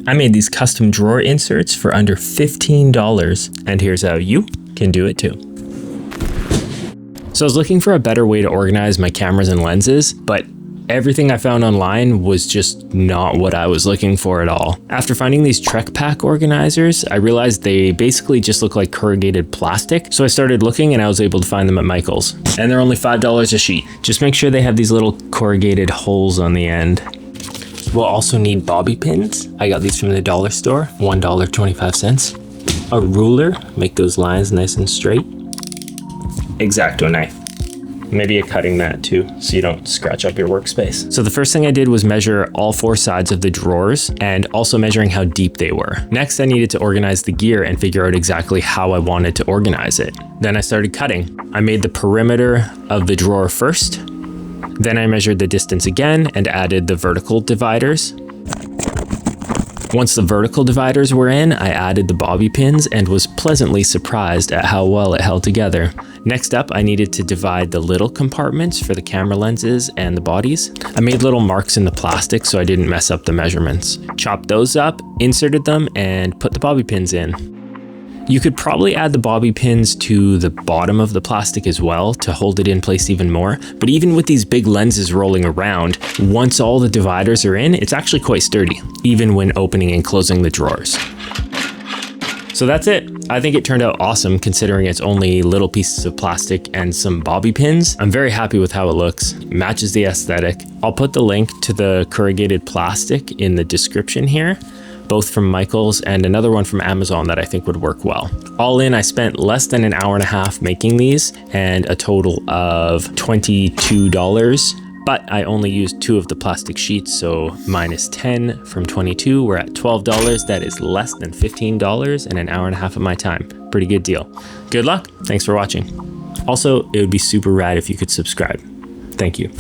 I made these custom drawer inserts for under $15, and here's how you can do it too. So I was looking for a better way to organize my cameras and lenses, but everything I found online was just not what I was looking for at all. After finding these Trek Pack organizers, I realized they basically just look like corrugated plastic. So I started looking and I was able to find them at Michael's. And they're only $5 a sheet. Just make sure they have these little corrugated holes on the end. We'll also need bobby pins. I got these from the dollar store, $1.25. A ruler, make those lines nice and straight. X-Acto knife. Maybe a cutting mat too, so you don't scratch up your workspace. So the first thing I did was measure all 4 sides of the drawers and also measuring how deep they were. Next, I needed to organize the gear and figure out exactly how I wanted to organize it. Then I started cutting. I made the perimeter of the drawer first. Then I measured the distance again and added the vertical dividers. Once the vertical dividers were in, I added the bobby pins and was pleasantly surprised at how well it held together. Next up, I needed to divide the little compartments for the camera lenses and the bodies. I made little marks in the plastic so I didn't mess up the measurements. Chopped those up, inserted them, and put the bobby pins in. You could probably add the bobby pins to the bottom of the plastic as well to hold it in place even more, but even with these big lenses rolling around, once all the dividers are in, it's actually quite sturdy, even when opening and closing the drawers. So that's it. I think it turned out awesome considering it's only little pieces of plastic and some bobby pins. I'm very happy with how it looks. It matches the aesthetic. I'll put the link to the corrugated plastic in the description here, both from Michael's and another one from Amazon that I think would work well. All in, I spent less than an hour and a half making these and a total of $22. But I only used 2 of the plastic sheets, so minus 10 from 22, we're at $12. That is less than $15 and an hour and a half of my time. Pretty good deal. Good luck. Thanks for watching. Also, it would be super rad if you could subscribe. Thank you.